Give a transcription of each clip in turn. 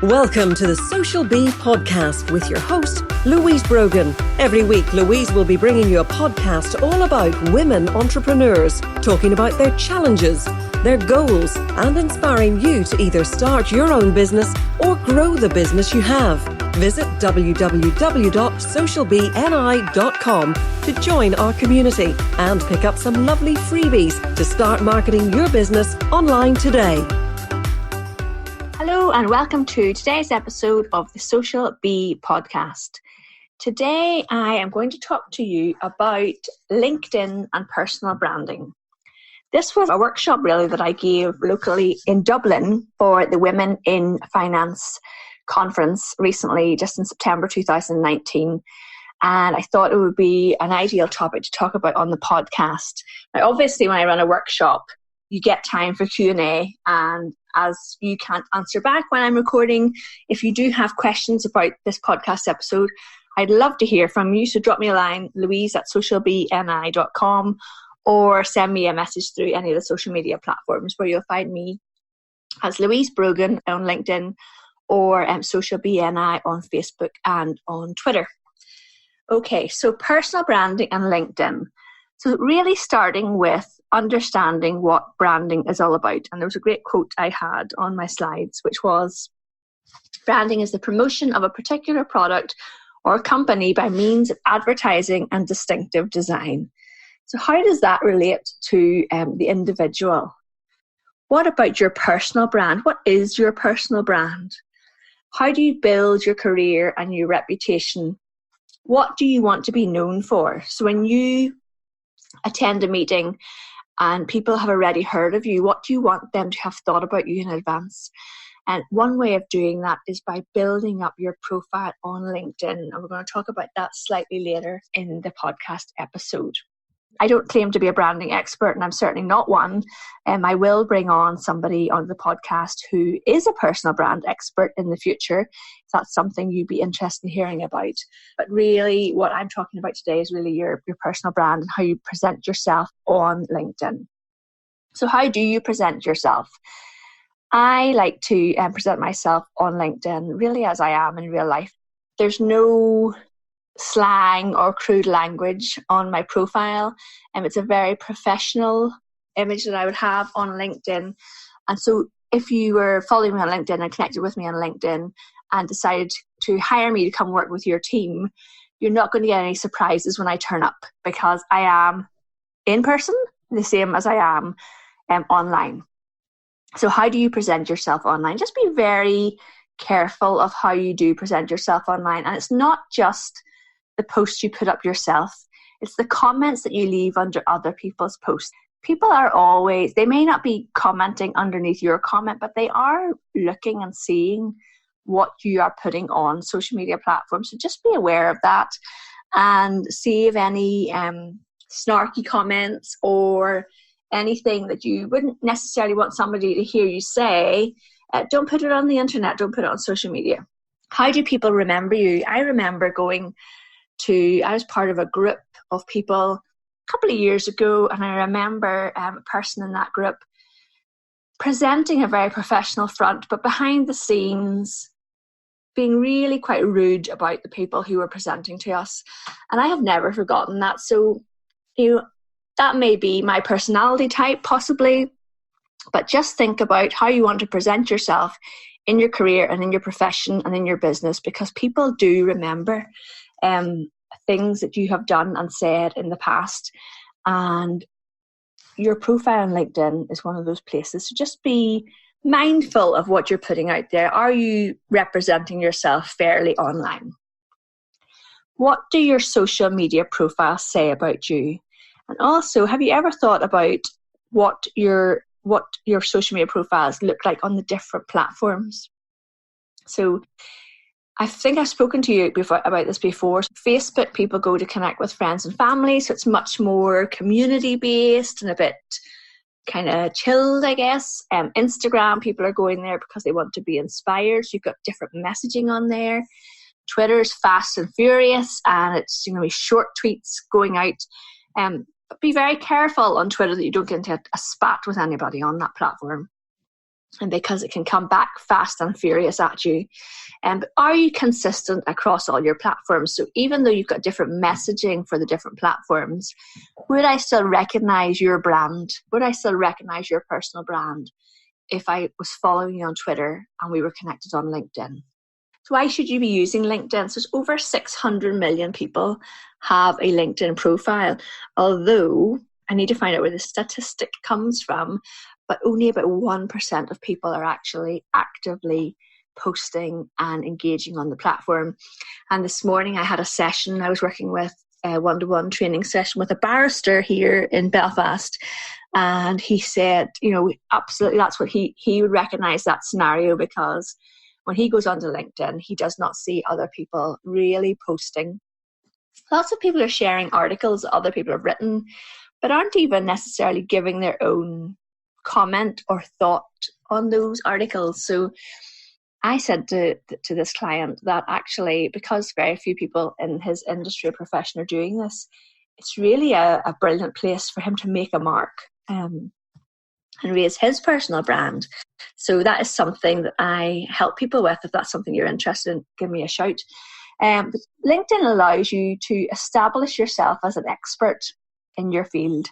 Welcome to the Social Bee podcast with your host, Louise Brogan. Every week, Louise will be bringing you a podcast all about women entrepreneurs, talking about their challenges, their goals, and inspiring you to either start your own business or grow the business you have. Visit www.socialbni.com to join our community and pick up some lovely freebies to start marketing your business online today. Hello and welcome to today's episode of the Social Bee podcast. Today I am going to talk to you about LinkedIn and personal branding. This was a workshop really that I gave locally in Dublin for the Women in Finance conference recently, just in September 2019. And I thought it would be an ideal topic to talk about on the podcast. Now, obviously, when I run a workshop, you get time for Q&A, and as you can't answer back when I'm recording, if you do have questions about this podcast episode, I'd love to hear from you. So drop me a line, louise@socialbni.com, or send me a message through any of the social media platforms where you'll find me as Louise Brogan on LinkedIn or Social BNI on Facebook and on Twitter. Okay, so personal branding and LinkedIn. So really starting with understanding what branding is all about. And there was a great quote I had on my slides, which was, branding is the promotion of a particular product or company by means of advertising and distinctive design. So how does that relate to the individual? What about your personal brand? What is your personal brand? How do you build your career and your reputation? What do you want to be known for? So when you attend a meeting and people have already heard of you, what do you want them to have thought about you in advance? And one way of doing that is by building up your profile on LinkedIn. And we're going to talk about that slightly later in the podcast episode. I don't claim to be a branding expert, and I'm certainly not one. I will bring on somebody on the podcast who is a personal brand expert in the future, if that's something you'd be interested in hearing about. But really, what I'm talking about today is really your personal brand and how you present yourself on LinkedIn. So how do you present yourself? I like to present myself on LinkedIn really as I am in real life. There's no slang or crude language on my profile, and it's a very professional image that I would have on LinkedIn. And so if you were following me on LinkedIn and connected with me on LinkedIn and decided to hire me to come work with your team, you're not going to get any surprises when I turn up, because I am in person the same as I am online. So how do you present yourself online? Just be very careful of how you do present yourself online. And it's not just the posts you put up yourself, it's the comments that you leave under other people's posts. People are always, they may not be commenting underneath your comment, but they are looking and seeing what you are putting on social media platforms. So just be aware of that and see if any snarky comments or anything that you wouldn't necessarily want somebody to hear you say, don't put it on the internet, don't put it on social media. How do people remember you? I remember I was part of a group of people a couple of years ago, and I remember a person in that group presenting a very professional front, but behind the scenes being really quite rude about the people who were presenting to us. And I have never forgotten that. So, that may be my personality type, possibly, but just think about how you want to present yourself in your career and in your profession and in your business, because people do remember things that you have done and said in the past, and your profile on LinkedIn is one of those places. So just be mindful of what you're putting out there. Are you representing yourself fairly online? What do your social media profiles say about you? And also, have you ever thought about what your social media profiles look like on the different platforms? So I think I've spoken to you about this before. Facebook, people go to connect with friends and family, so it's much more community-based and a bit kind of chilled, I guess. Instagram, people are going there because they want to be inspired. So you've got different messaging on there. Twitter is fast and furious, and it's short tweets going out. But be very careful on Twitter that you don't get into a spat with anybody on that platform. and because it can come back fast and furious at you. But are you consistent across all your platforms? So even though you've got different messaging for the different platforms, would I still recognize your brand? Would I still recognize your personal brand if I was following you on Twitter and we were connected on LinkedIn? So why should you be using LinkedIn? So over 600 million people have a LinkedIn profile, although I need to find out where the statistic comes from, but only about 1% of people are actually actively posting and engaging on the platform. And this morning I had a session, I was working with a one-to-one training session with a barrister here in Belfast. And he said, absolutely that's what he would recognize that scenario, because when he goes onto LinkedIn, he does not see other people really posting. Lots of people are sharing articles that other people have written, but aren't even necessarily giving their own comment or thought on those articles. So I said to this client that actually, because very few people in his industry or profession are doing this, it's really a brilliant place for him to make a mark and raise his personal brand. So that is something that I help people with. If that's something you're interested in, give me a shout. But LinkedIn allows you to establish yourself as an expert in your field,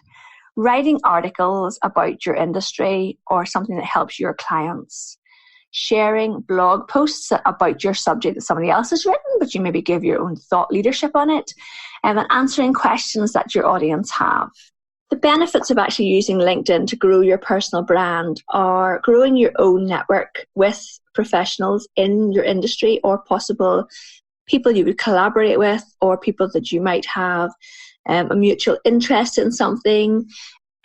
writing articles about your industry or something that helps your clients, sharing blog posts about your subject that somebody else has written, but you maybe give your own thought leadership on it, and answering questions that your audience have. The benefits of actually using LinkedIn to grow your personal brand are growing your own network with professionals in your industry or possible people you would collaborate with, or people that you might have a mutual interest in something,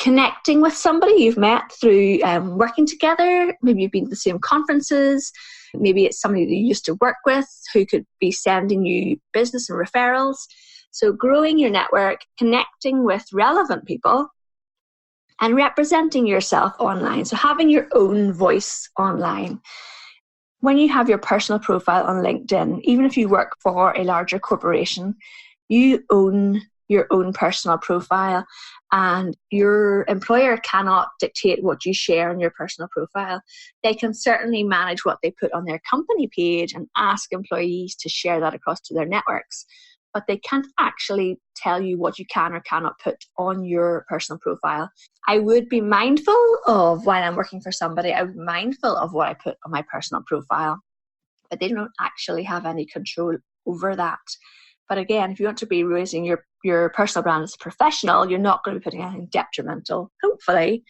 connecting with somebody you've met through working together. Maybe you've been to the same conferences. Maybe it's somebody that you used to work with who could be sending you business and referrals. So growing your network, connecting with relevant people, and representing yourself online. So having your own voice online. When you have your personal profile on LinkedIn, even if you work for a larger corporation, you own your own personal profile, and your employer cannot dictate what you share on your personal profile. They can certainly manage what they put on their company page and ask employees to share that across to their networks, but they can't actually tell you what you can or cannot put on your personal profile. I would be mindful of, while I'm working for somebody, I would be mindful of what I put on my personal profile, but they don't actually have any control over that. But again, if you want to be raising your personal brand as a professional, you're not going to be putting anything detrimental, hopefully,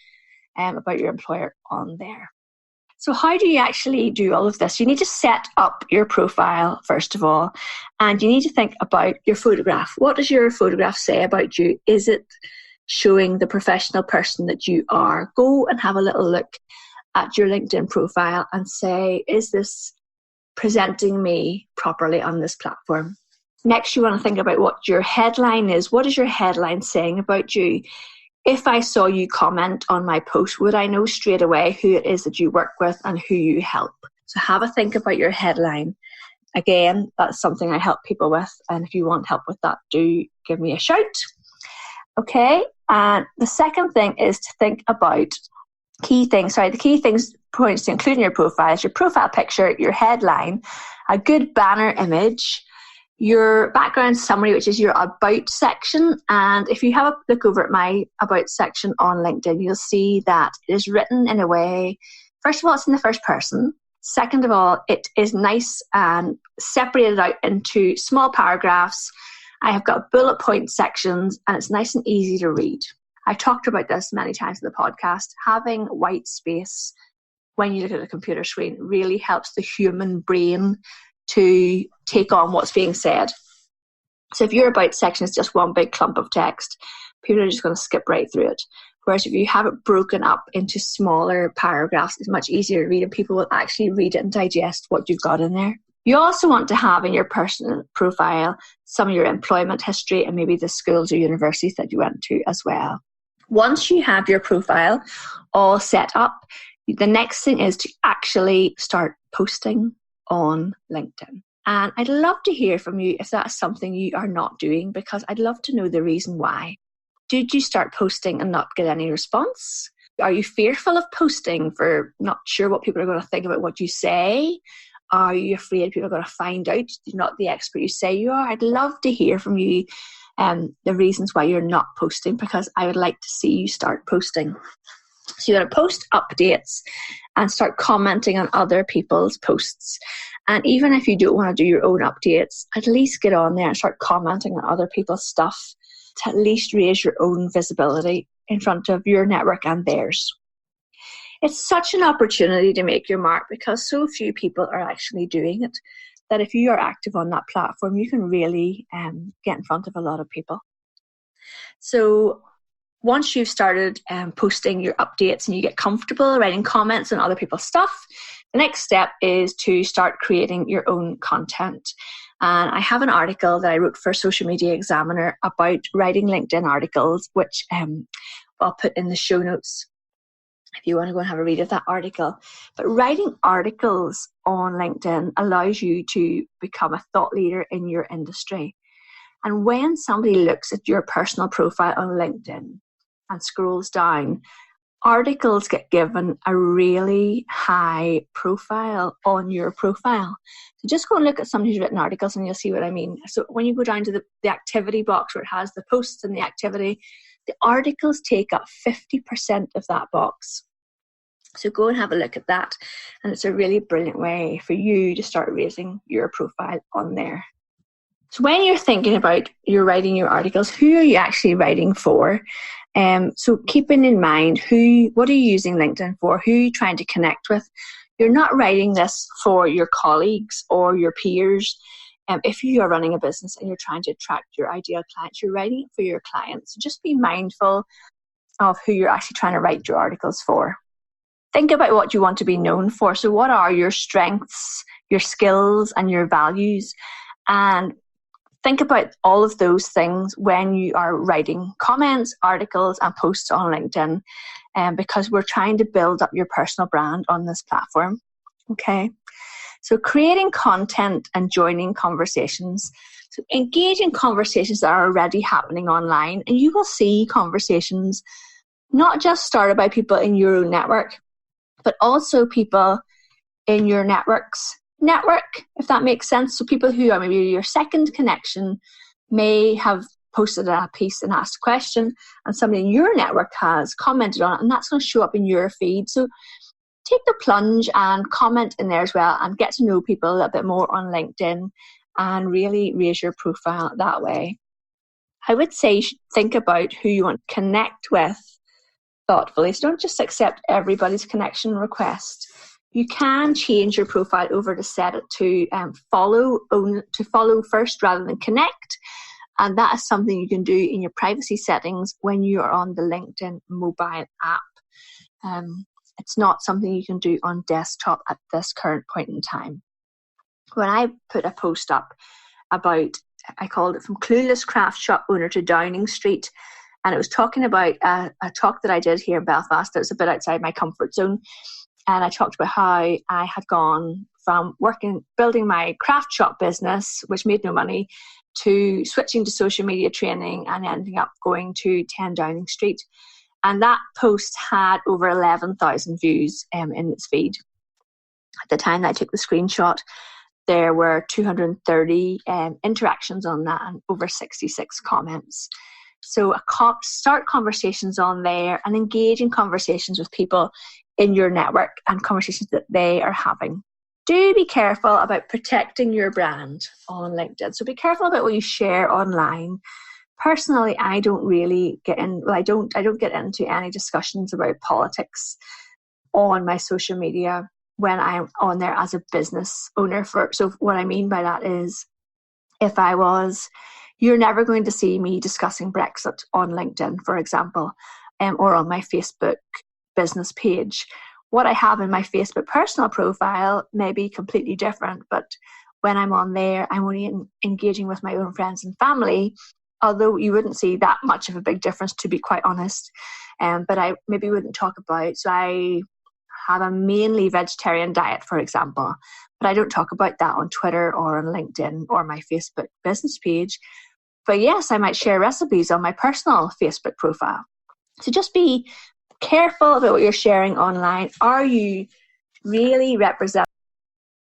about your employer on there. So how do you actually do all of this? You need to set up your profile, first of all, and you need to think about your photograph. What does your photograph say about you? Is it showing the professional person that you are? Go and have a little look at your LinkedIn profile and say, is this presenting me properly on this platform? Next, you want to think about what your headline is. What is your headline saying about you? If I saw you comment on my post, would I know straight away who it is that you work with and who you help? So have a think about your headline. Again, that's something I help people with. And if you want help with that, do give me a shout. Okay. And the second thing is to think about the key things points to include in your profile is your profile picture, your headline, a good banner image, your background summary, which is your about section. And if you have a look over at my about section on LinkedIn, you'll see that it is written in a way, first of all, it's in the first person. Second of all, it is nice and separated out into small paragraphs. I have got bullet point sections and it's nice and easy to read. I've talked about this many times in the podcast. Having white space when you look at a computer screen really helps the human brain to take on what's being said. So if your about section is just one big clump of text, people are just going to skip right through it. Whereas if you have it broken up into smaller paragraphs, it's much easier to read and people will actually read it and digest what you've got in there. You also want to have in your personal profile some of your employment history and maybe the schools or universities that you went to as well. Once you have your profile all set up, the next thing is to actually start posting on LinkedIn. And I'd love to hear from you if that's something you are not doing, because I'd love to know the reason why. Did you start posting and not get any response? Are you fearful of posting for not sure what people are going to think about what you say? Are you afraid people are going to find out you're not the expert you say you are? I'd love to hear from you the reasons why you're not posting, because I would like to see you start posting. So you're going to post updates and start commenting on other people's posts. And even if you don't want to do your own updates, at least get on there and start commenting on other people's stuff to at least raise your own visibility in front of your network and theirs. It's such an opportunity to make your mark because so few people are actually doing it, that if you are active on that platform, you can really get in front of a lot of people. So once you've started posting your updates and you get comfortable writing comments on other people's stuff, the next step is to start creating your own content. And I have an article that I wrote for Social Media Examiner about writing LinkedIn articles, which I'll put in the show notes if you want to go and have a read of that article. But writing articles on LinkedIn allows you to become a thought leader in your industry. And when somebody looks at your personal profile on LinkedIn and scrolls down, articles get given a really high profile on your profile. So just go and look at somebody who's written articles and you'll see what I mean. So when you go down to the activity box where it has the posts and the activity, the articles take up 50% of that box. So go and have a look at that. And it's a really brilliant way for you to start raising your profile on there. So when you're thinking about you're writing your articles, who are you actually writing for? So keeping in mind what are you using LinkedIn for? Who are you trying to connect with? You're not writing this for your colleagues or your peers. If you are running a business and you're trying to attract your ideal clients, you're writing it for your clients. So just be mindful of who you're actually trying to write your articles for. Think about what you want to be known for. So what are your strengths, your skills, and your values? And think about all of those things when you are writing comments, articles, and posts on LinkedIn, because we're trying to build up your personal brand on this platform. Okay. So creating content and joining conversations. So engage in conversations that are already happening online, and you will see conversations not just started by people in your own network, but also people in your network, if that makes sense. So people who are maybe your second connection may have posted a piece and asked a question, and somebody in your network has commented on it, and that's going to show up in your feed. So take the plunge and comment in there as well, and get to know people a little bit more on LinkedIn and really raise your profile that way. I would say think about who you want to connect with thoughtfully. So don't just accept everybody's connection request. You can change your profile over to set it to follow first rather than connect. And that is something you can do in your privacy settings when you are on the LinkedIn mobile app. It's not something you can do on desktop at this current point in time. When I put a post up about, I called it From Clueless Craft Shop Owner to Downing Street, and it was talking about a talk that I did here in Belfast that was a bit outside my comfort zone. And I talked about how I had gone from building my craft shop business, which made no money, to switching to social media training and ending up going to 10 Downing Street. And that post had over 11,000 views in its feed. At the time that I took the screenshot, there were 230 interactions on that and over 66 comments. So start conversations on there and engage in conversations with people in your network and conversations that they are having. Do be careful about protecting your brand on LinkedIn. So be careful about what you share online. Personally, I don't really get in. Well, I don't get into any discussions about politics on my social media when I'm on there as a business owner. So what I mean by that is, you're never going to see me discussing Brexit on LinkedIn, for example, or on my Facebook business page. What I have in my Facebook personal profile may be completely different, but when I'm on there, I'm only engaging with my own friends and family, although you wouldn't see that much of a big difference, to be quite honest. But I maybe wouldn't talk about, so I have a mainly vegetarian diet, for example, but I don't talk about that on Twitter or on LinkedIn or my Facebook business page. But yes, I might share recipes on my personal Facebook profile. So just be careful about what you're sharing online. Are you really representing